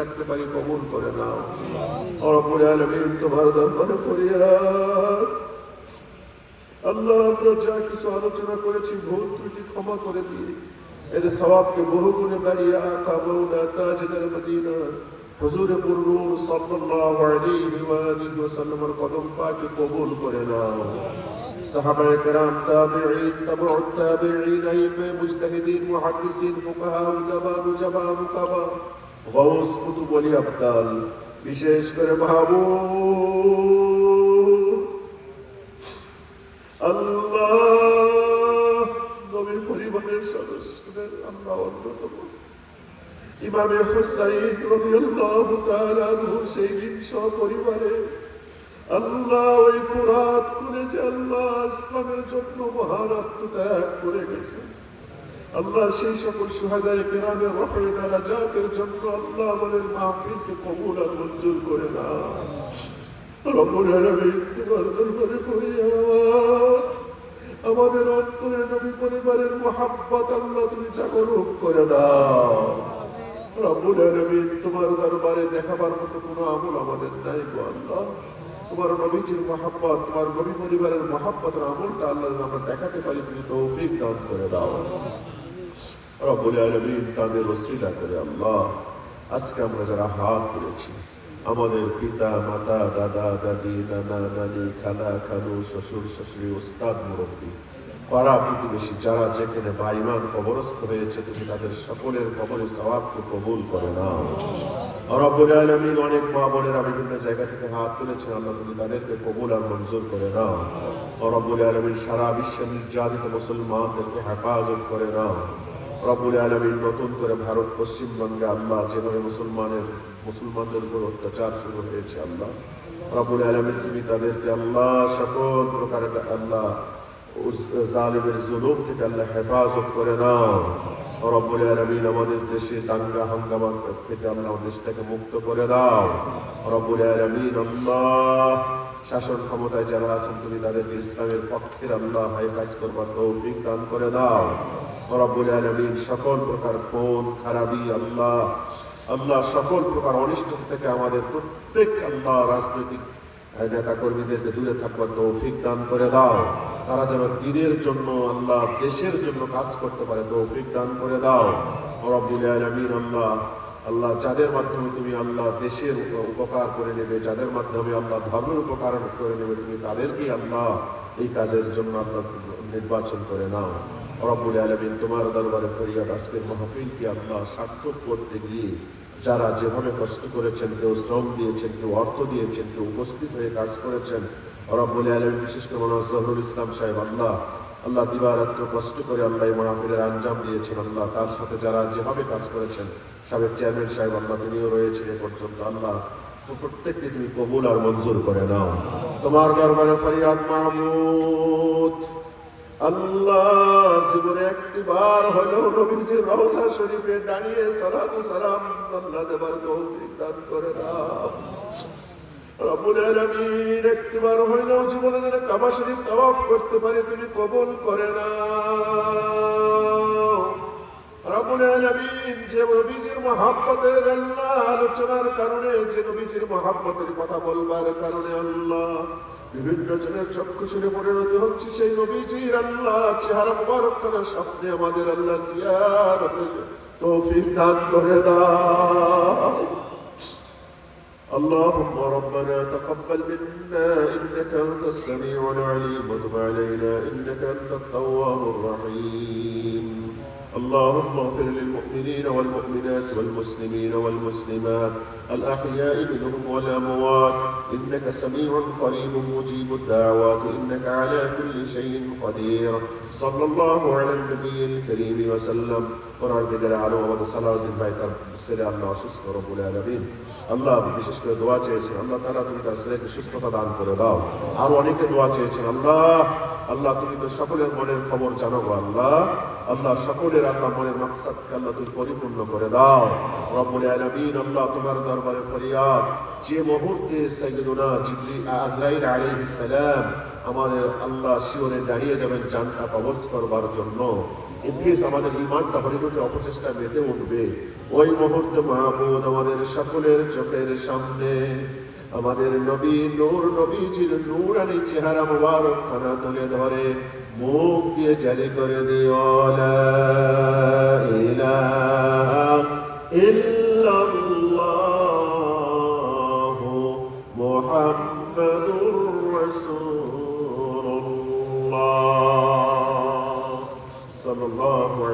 রাখতে পারি কবুল করে নাও। রব্বুল আলামিন তোমার দরবারে ফরিয়াদ, আল্লাহ আমরা যা কিছু আলোচনা করেছি ভুল ত্রুটি ক্ষমা করে দিয়ে এর সওয়াবকে বহু গুণে বাড়িয়ে আকা মাওলা তাজদার মদিনা হুজুর পুরনূর সাল্লাল্লাহু আলাইহি ওয়া আলিহি ওয়াসাল্লামের কদম পাকে কবুল করে নাও। সাহাবায়ে কেরাম, তাবিঈন, তাবউত তাবিঈন, আইম্মা, মুজতাহিদিন, মুহাদ্দিসিন, ফুকাহা, উলামা, নুজাবা, মুকাবা, গাউস, কুতুব, ওলি, আবদাল, বিশেষ করে মাহবুব আল্লাহ নবীর পরিবারের সদস্যদের আল্লাহ অন্যতম ইমাম হুসাইন রাদিয়াল্লাহু তাআলা আনহু সেই দিন সপরিবারে আল্লাহ ওই ফুরাত করে যে আল্লাহ ইসলামের জন্য মহান আত্মত্যাগ করে গেছে, আল্লাহ সেই সকল শুহাদায়ে কেরামের রফে দারাজাতের জন্য আল্লাহ আমাদের মাহফিলকে কবুল আর মঞ্জুর করে নাও। রব্বুল আলামিন তোমার দরবারে ফরিয়াদ, আমাদের অন্তরে নবী পরিবারের মহাব্বত আল্লাহ তুমি জাগরণ করে দাও। রব্বুল আলামিন তোমার দরবারে দেখাবার মতো কোনো আমল আমাদের নাই গো আল্লাহ। তোমার নবীজির মহাব্বত, তোমার নবী পরিবারের মহাব্বতের আমলটা আল্লাহ আমরা দেখাতে পারি, তুমি তৌফিক দান করে দাও। রব্বুল আলামিন তাদের ওসিলা করে আল্লাহ আজকে আমরা যারা হাত তুলেছি, আমাদের পিতা মাতা, দাদা দাদি, নানা নানি, খালা খালু, শ্বশুর শাশুড়ি, উস্তাদ মুরব্বী, পাড়া প্রতিবেশী যারা যেখানে বাইমান কবরস্থ হয়েছে, তুমি তাদের সকলের কবরে সওয়াবকে কবুল করে নাও। রব্বুল আলামিন অনেক মা বোনেরা বিভিন্ন জায়গা থেকে হাত তুলেছেন, আল্লাহ তুমি তাদেরকে কবুল আর মঞ্জুর করে নাও। রব্বুল আলামিন সারা বিশ্বে নির্যাতিত মুসলমানদেরকে হেফাজত করে নাও। রব্বুল আলামিন নতুন করে ভারত পশ্চিমবঙ্গে আল্লাহ যেভাবে মুসলমানদের উপর অত্যাচার শুরু হয়েছে, আল্লাহ রব্বুল আলামিন তুমি তাদেরকে আল্লাহ সকল প্রকারের আল্লাহ জালিমের জুলুম থেকে আল্লাহ হেফাজত করে নাও। রব্বুল আলামিন আমাদের দেশে দাঙ্গা হাঙ্গামা থেকে আল্লাহ দেশটাকে মুক্ত করে দাও। রব্বুল আলামিন আল্লাহ শাসন ক্ষমতায় যারা আছেন তুমি তাদেরকে ইসলামের পক্ষের আল্লাহ হাই কাজ করবার তৌফিক দান করে দাও। রব্বুল আলামিন সকল প্রকার খুন খারাপি আল্লাহ সকল প্রকার অনিষ্ট থেকে আমাদের প্রত্যেক আল্লাহ রাজনৈতিক নেতা কর্মীদেরকে দূরে থাকবার তৌফিক দান করে দাও। তারা যেন দিনের জন্য আল্লাহ দেশের জন্য কাজ করতে পারে তৌফিক দান করে দাও। রব্বুল আলামিন আল্লাহ যাদের মাধ্যমে তুমি আল্লাহ দেশের উপকার করে নেবে, যাদের মাধ্যমে আল্লাহ ধর্মের উপকার করে নেবে, তুমি তাদেরকে আল্লাহ এই কাজের জন্য আল্লাহ নির্বাচন করে নাও। রব্বুল আলামিন তোমার দরবারে ফরিয়াদ, আজকের মাহফিলকে আল্লাহ সার্থক করতে গিয়ে যারা যেভাবে কষ্ট করেছেন, কেউ শ্রম দিয়েছেন, কেউ অর্থ দিয়েছেন, কেউ উপস্থিত হয়ে কাজ করেছেন, রব্বুল আলামিন বিশেষ করে মৌলানা জহুরুল ইসলাম সাহেব আল্লাহ দিবারাত্র কষ্ট করে আল্লাহ এই মাহফিলের আঞ্জাম দিয়েছেন, আল্লাহ তার সাথে যারা যেভাবে কাজ করেছেন, সাবেক চেয়ারম্যান সাহেব আল্লাহ তিনিও রয়েছেন এ পর্যন্ত, আল্লাহ প্রত্যেককে তুমি কবুল আর মঞ্জুর করে নাও। তোমার দরবারে ফরিয়াদ মাহমুদ আল্লাহ জীবনে একটিবার হলেও নবীজির রওজা শরীফে দাঁড়িয়ে সালাতু সালাম আল্লাহ দেবার তৌফিক দান করে দাও। রব্বুল আলামিন একটিবার হলেও জীবনে যেন কাবা শরীফ তাওয়াফ করতে পারে তুমি কবুল করে নাও। রব্বুল আলামিন যে নবীজির মহব্বতের আল্লাহ আলোচনার কারণে, যে নবীজির মহব্বতের কথা বলবার কারণে আল্লাহ বিভিন্ন জনের চক্ষুষুরে পরিণত হচ্ছে, সেই নবীজির আল্লাহ চেহারা মুবারক করার স্বপ্নে আমাদের আল্লাহ জিয়ারতের তৌফিক দান করে দাও। اللهم ربنا تقبل منا إنك أنت السميع العليم وتب علينا إنك أنت التواب الرحيم. اللهم اغفر للمؤمنين والمؤمنات والمسلمين والمسلمات الأحياء منهم والأموات إنك سميع قريب مجيب الدعوات إنك على كل شيء قدير. صلى الله على النبي الكريم وسلم. ورحمة على محمد صلى الله عليه وسلم. অসুস্থ রব্বুল আলামিন আল্লাহ বিশেষ করে দোয়া চেয়েছেন, আল্লাহ তাআলা তুমি তার ছেলেকে সুস্থতা দান করে দাও। আর অনেকে দোয়া চেয়েছেন, আল্লাহ তুমি তো সকলের মনের খবর জানো গো আল্লাহ সকলের আল্লাহ মনের মাকসাদকে আল্লাহ তুমি পরিপূর্ণ করে দাও। রব্বুল আলামিন আল্লাহ তোমার দরবারে ফরিয়াদ, যে মুহূর্তে সাইয়্যিদুনা আজরাইল আলাইহিস সালাম আমাদের আল্লাহ শিওরে দাঁড়িয়ে যাবেন জানটা কবজ করবার জন্য, ইবলিস আমাদের ঈমানটা হরিগতের অপচেষ্টা মেতে উঠবে, ওই মুহূর্তে মাহমুদ আমাদের সকলের চোখের সামনে আমাদের নবী নূর নবীজির নূরানি চেহারা মুবারক খানা তুলে ধরে মুখ দিয়ে জারি করে দিও লা ইলাহা ইল্লাল্লাহু মুহাম্মাদুর রাসূলুল্লাহ সাল্লাল্লাহু